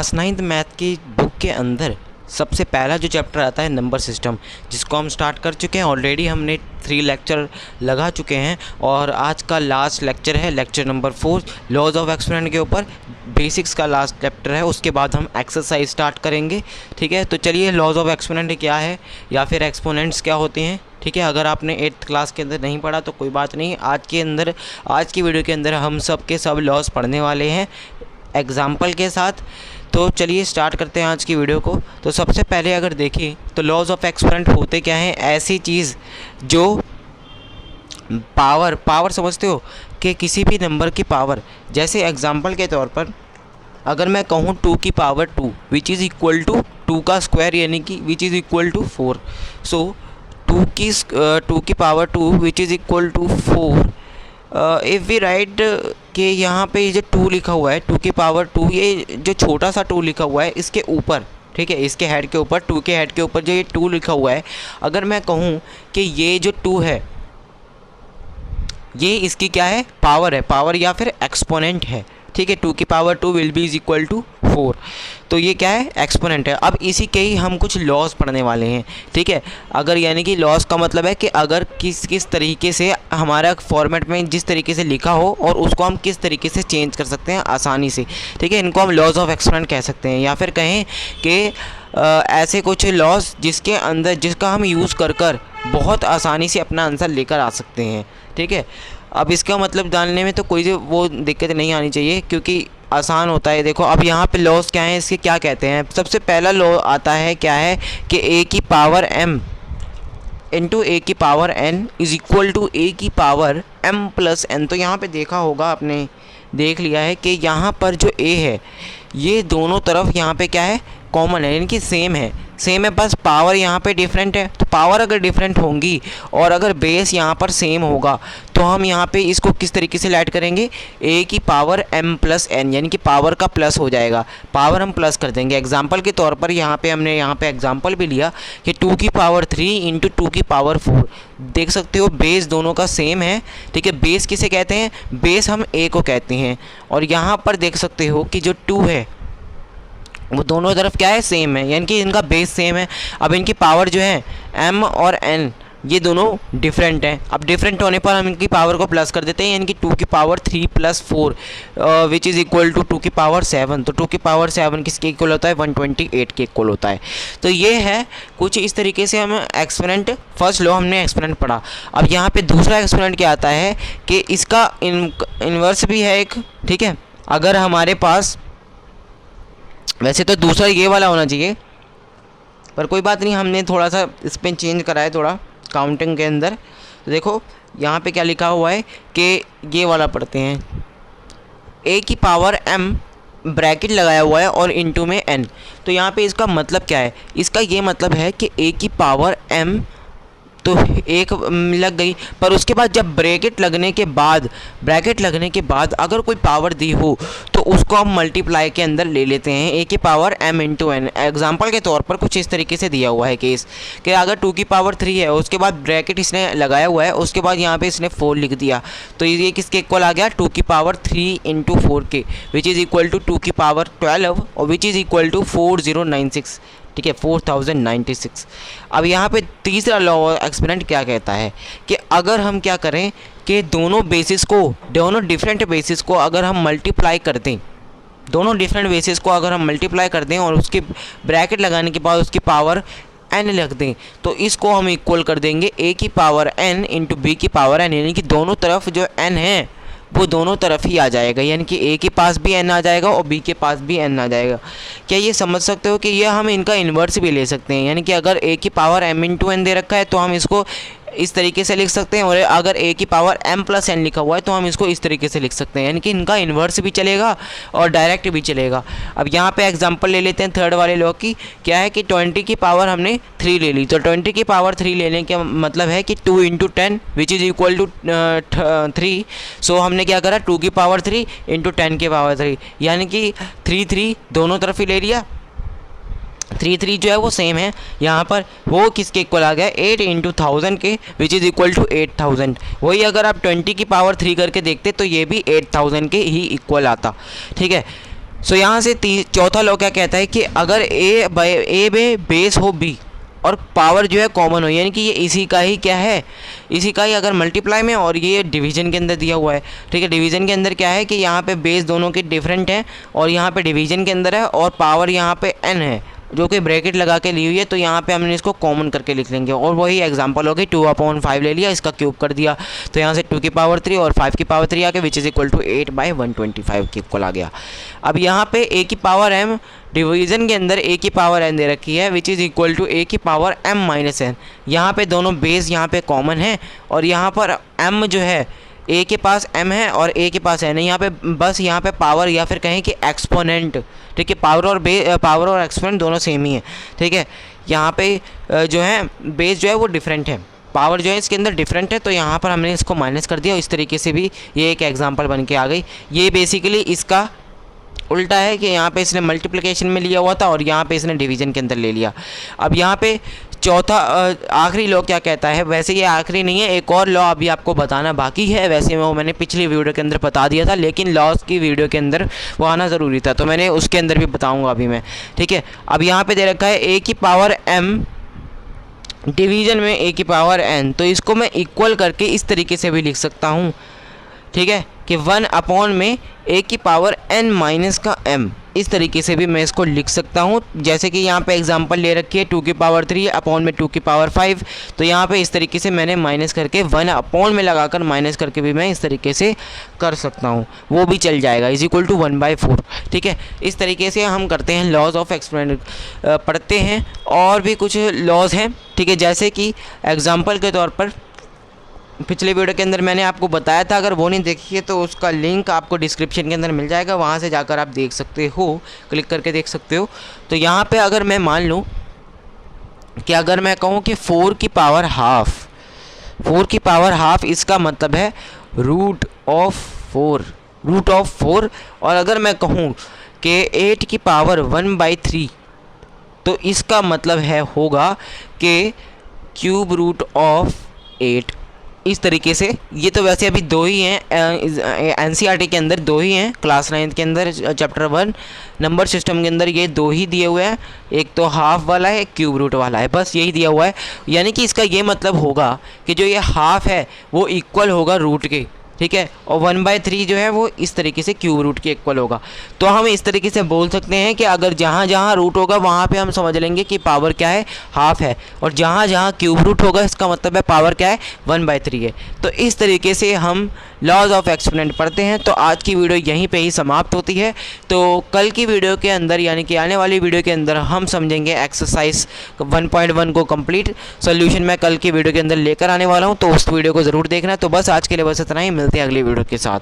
Class 9th math की book के अंदर सबसे पहला जो चैप्टर आता है नंबर सिस्टम, जिसको हम स्टार्ट कर चुके हैं। ऑलरेडी हमने 3 लेक्चर लगा चुके हैं और आज का लास्ट लेक्चर है lecture number 4 laws of exponent के ऊपर। बेसिक्स का लास्ट चैप्टर है, उसके बाद हम एक्सरसाइज स्टार्ट करेंगे। ठीक है, तो चलिए लॉज ऑफ एक्सपोनेंट क्या है या फिर एक्सपोनेंट्स क्या होते हैं। ठीक है, अगर आपने 8th क्लास के अंदर नहीं पढ़ा तो कोई बात नहीं, आज की वीडियो के अंदर हम सब के सब लॉज पढ़ने वाले हैं एग्जाम्पल के साथ। तो चलिए स्टार्ट करते हैं आज की वीडियो को। तो सबसे पहले अगर देखें तो लॉज ऑफ एक्सपोनेंट होते क्या हैं, ऐसी चीज़ जो पावर समझते हो कि किसी भी नंबर की पावर, जैसे एग्जांपल के तौर पर अगर मैं कहूँ 2 की power 2 which is equal to 2 का स्क्वायर यानी कि which is equal to 4। So 2 की power 2 which is equal to 4। If we write कि यहाँ पे ये जो 2 लिखा हुआ है 2 की पावर 2, ये जो छोटा सा 2 लिखा हुआ है इसके ऊपर, ठीक है, इसके हेड के ऊपर 2 के हेड के ऊपर जो ये 2 लिखा हुआ है, अगर मैं कहूँ कि ये जो 2 है ये इसकी क्या है, पावर या फिर एक्सपोनेंट है। ठीक है, 2 की power 2 will be is equal to 4। तो ये क्या है, एक्सपोनेंट है। अब इसी के ही हम कुछ लॉस पढ़ने वाले हैं। ठीक है, अगर यानी कि लॉस का मतलब है कि अगर किस तरीके से हमारा फॉर्मेट में जिस तरीके से लिखा हो और उसको हम किस तरीके से चेंज कर सकते हैं आसानी से। ठीक है, इनको हम लॉस ऑफ एक्सपोनेंट कह सकते हैं, या फिर कहें कि ऐसे कुछ लॉस जिसका हम यूज़ कर बहुत आसानी से अपना आंसर लेकर आ सकते हैं। ठीक है, अब इसका मतलब जानने में तो कोई वो दिक्कत नहीं आनी चाहिए क्योंकि आसान होता है। देखो अब यहाँ पे लॉस क्या है, इसके क्या कहते हैं। सबसे पहला लॉ आता है क्या है कि a की पावर m इंटू a की power n is equal to a की पावर m प्लस n। तो यहाँ पे देखा होगा आपने, देख लिया है कि यहाँ पर जो a है ये दोनों तरफ यहाँ पे क्या है, कॉमन है, यानी कि सेम है, बस पावर यहाँ पे डिफरेंट है। तो पावर अगर डिफरेंट होंगी और अगर बेस यहाँ पर सेम होगा तो हम यहाँ पे इसको किस तरीके से ऐड करेंगे, a की पावर m प्लस n, यानी कि पावर का प्लस हो जाएगा, पावर हम प्लस कर देंगे। एग्जाम्पल के तौर पर हमने यहाँ पे एग्जाम्पल भी लिया कि 2 की पावर 3 इंटू 2 की पावर 4। देख सकते हो बेस दोनों का सेम है। ठीक है, बेस किसे कहते हैं, बेस हम a को कहते हैं। और यहाँ पर देख सकते हो कि जो 2 है वो दोनों तरफ क्या है, सेम है, यानी कि इनका बेस सेम है। अब इनकी पावर जो है m और n ये दोनों डिफरेंट हैं। अब डिफरेंट होने पर हम इनकी पावर को प्लस कर देते हैं, यानी कि 2 की power 3 plus 4 which is equal to 2 की पावर 7। तो 2 की पावर 7 किसके इक्वल होता है, 128 के इक्वल होता है। तो ये है कुछ इस तरीके से हम एक्सपोनेंट, फर्स्ट लॉ हमने एक्सपोनेंट पढ़ा। अब यहाँ पे दूसरा एक्सपोनेंट क्या आता है कि इसका इन्वर्स भी है एक। ठीक है, अगर हमारे पास, वैसे तो दूसरा ये वाला होना चाहिए पर कोई बात नहीं, हमने थोड़ा सा इस पर चेंज करा है थोड़ा काउंटिंग के अंदर। तो देखो यहाँ पे क्या लिखा हुआ है कि ये वाला पढ़ते हैं, a की पावर m ब्रैकेट लगाया हुआ है और इनटू में n। तो यहाँ पे इसका मतलब क्या है, इसका ये मतलब है कि a की पावर m तो एक लग गई, पर उसके बाद जब ब्रैकेट लगने के बाद अगर कोई पावर दी हो तो उसको हम मल्टीप्लाई के अंदर ले लेते हैं, a की power m into n। Example के तौर पर कुछ इस तरीके से दिया हुआ है केस कि अगर 2 की पावर 3 है, उसके बाद ब्रैकेट इसने लगाया हुआ है, उसके बाद यहाँ पे इसने 4 लिख दिया, तो ये किसके इक्वल आ गया, 2 की पावर 3 इंटू 4 के, विच इज़ इक्वल टू 2 की पावर 12 और विच इज़ इक्वल टू 4096। ठीक है, 4096। अब यहाँ पे तीसरा लॉ एक्सपोनेंट क्या कहता है कि अगर हम क्या करें कि दोनों डिफरेंट बेसिस को अगर हम मल्टीप्लाई कर दें, और उसके ब्रैकेट लगाने के बाद उसकी पावर n रख दें, तो इसको हम इक्वल कर देंगे a की पावर n इंटू b की पावर n, यानी कि दोनों तरफ जो n है वो दोनों तरफ ही आ जाएगा, यानी कि a के पास भी n आ जाएगा और b के पास भी n आ जाएगा। क्या ये समझ सकते हो कि ये हम इनका इन्वर्स भी ले सकते हैं, यानी कि अगर a की पावर m इंटू n दे रखा है तो हम इसको इस तरीके से लिख सकते हैं, और अगर a की पावर m प्लस n लिखा हुआ है तो हम इसको इस तरीके से लिख सकते हैं, यानी कि इनका इन्वर्स भी चलेगा और डायरेक्ट भी चलेगा। अब यहाँ पे एग्जांपल ले लेते हैं थर्ड वाले लॉ की। क्या है कि 20 की पावर हमने 3 ले ली, तो 20 की पावर 3 लेने का मतलब है कि 2 into 10 which is equal to 3। So हमने क्या करा, 2 की पावर 3 इंटू 10 की पावर 3, यानी कि 3 दोनों तरफ ही ले लिया। 3 जो है वो सेम है, यहाँ पर वो किसके इक्वल आ गया, 8 इंटू 1000 के, विच इज़ इक्वल टू 8000। वही अगर आप 20 की पावर 3 करके देखते तो ये भी 8000 के ही इक्वल आता। ठीक है, सो यहाँ से चौथा लॉ क्या कहता है कि अगर ए में बेस हो बी और पावर जो है कॉमन हो, यानी कि ये इसी का ही क्या है, इसी का ही अगर मल्टीप्लाई में, और ये डिवीजन के अंदर दिया हुआ है। ठीक है, डिवीजन के अंदर क्या है कि यहाँ पे बेस दोनों के डिफरेंट हैं और यहाँ पे डिवीजन के अंदर है और पावर यहाँ पे n है जो कि ब्रैकेट लगा के ली हुई है, तो यहाँ पे हमने इसको कॉमन करके लिख लेंगे। और वही एग्जांपल हो गई 2/5 ले लिया, इसका क्यूब कर दिया, तो यहाँ से 2 की पावर 3 और 5 की पावर 3 आ गया, विच इज़ इक्वल टू 8/125 के इक्वल आ गया। अब यहाँ पे a की पावर m, डिवीज़न के अंदर a की पावर n दे रखी है, which is equal to a की पावर m माइनस n। यहाँ पे दोनों बेस यहाँ पे कॉमन है और यहाँ पर m जो है a के पास m है और a के पास n है। यहाँ पे बस यहाँ पे पावर या फिर कहें कि एक्सपोनेंट, ठीक है, पावर और एक्सपोनेंट दोनों सेम ही है। ठीक है, यहाँ पे जो है बेस जो है वो डिफरेंट है, पावर जो है इसके अंदर डिफरेंट है, तो यहाँ पर हमने इसको माइनस कर दिया। इस तरीके से भी ये एक एग्जांपल बन के आ गई। ये बेसिकली इसका उल्टा है कि यहाँ पे इसने मल्टीप्लिकेशन में लिया हुआ था और यहाँ पे इसने डिवीज़न के अंदर ले लिया। अब यहाँ पे चौथा आखिरी लॉ क्या कहता है, वैसे ये आखिरी नहीं है, एक और लॉ अभी आपको बताना बाकी है। वैसे वो मैंने पिछली वीडियो के अंदर बता दिया था, लेकिन लॉस की वीडियो के अंदर वो आना ज़रूरी था, तो मैंने उसके अंदर भी बताऊँगा अभी मैं। ठीक है, अब यहाँ पे दे रखा है a की पावर m डिवीज़न में a की पावर n, तो इसको मैं इक्वल करके इस तरीके से भी लिख सकता हूँ। ठीक है, कि 1 में a की पावर n माइनस का m, इस तरीके से भी मैं इसको लिख सकता हूँ। जैसे कि यहाँ पे एग्जांपल ले रखी है 2 की पावर 3 अपॉन में 2 की पावर 5, तो यहाँ पे इस तरीके से मैंने माइनस करके 1 अपॉन में लगाकर माइनस करके भी मैं इस तरीके से कर सकता हूँ, वो भी चल जाएगा, इज इक्वल टू 1/4। ठीक है, इस तरीके से हम करते हैं लॉज ऑफ एक्सपोनेंट। पढ़ते हैं और भी कुछ लॉज हैं। ठीक है, जैसे कि एग्जाम्पल के तौर पर पिछले वीडियो के अंदर मैंने आपको बताया था, अगर वो नहीं देखी है तो उसका लिंक आपको डिस्क्रिप्शन के अंदर मिल जाएगा, वहाँ से जाकर आप देख सकते हो, क्लिक करके देख सकते हो। तो यहाँ पे अगर मैं मान लूँ कि अगर मैं कहूँ कि 4 की पावर हाफ, इसका मतलब है रूट ऑफ 4, और अगर मैं कहूँ कि 8 की पावर 1/3, तो इसका मतलब है होगा कि क्यूब रूट ऑफ 8। इस तरीके से ये तो वैसे अभी दो ही हैं, एनसीईआरटी के अंदर दो ही हैं, क्लास 9 के अंदर चैप्टर 1 नंबर सिस्टम के अंदर ये दो ही दिए हुए हैं, एक तो हाफ वाला है, एक क्यूब रूट वाला है, बस यही दिया हुआ है। यानी कि इसका ये मतलब होगा कि जो ये हाफ है वो इक्वल होगा रूट के। ठीक है, और 1/3 जो है वो इस तरीके से क्यूब रूट के इक्वल होगा। तो हम इस तरीके से बोल सकते हैं कि अगर जहाँ जहाँ रूट होगा वहाँ पे हम समझ लेंगे कि पावर क्या है, हाफ है, और जहाँ जहाँ क्यूब रूट होगा इसका मतलब है पावर क्या है, 1/3 है। तो इस तरीके से हम लॉज ऑफ एक्सपोनेंट पढ़ते हैं। तो आज की वीडियो यहीं पे ही समाप्त होती है। तो कल की वीडियो के अंदर, यानी कि आने वाली वीडियो के अंदर हम समझेंगे एक्सरसाइज 1.1 को कंप्लीट सॉल्यूशन मैं कल की वीडियो के अंदर लेकर आने वाला हूँ, तो उस वीडियो को ज़रूर देखना। तो बस आज के लिए बस इतना ही, मिलते हैं अगली वीडियो के साथ।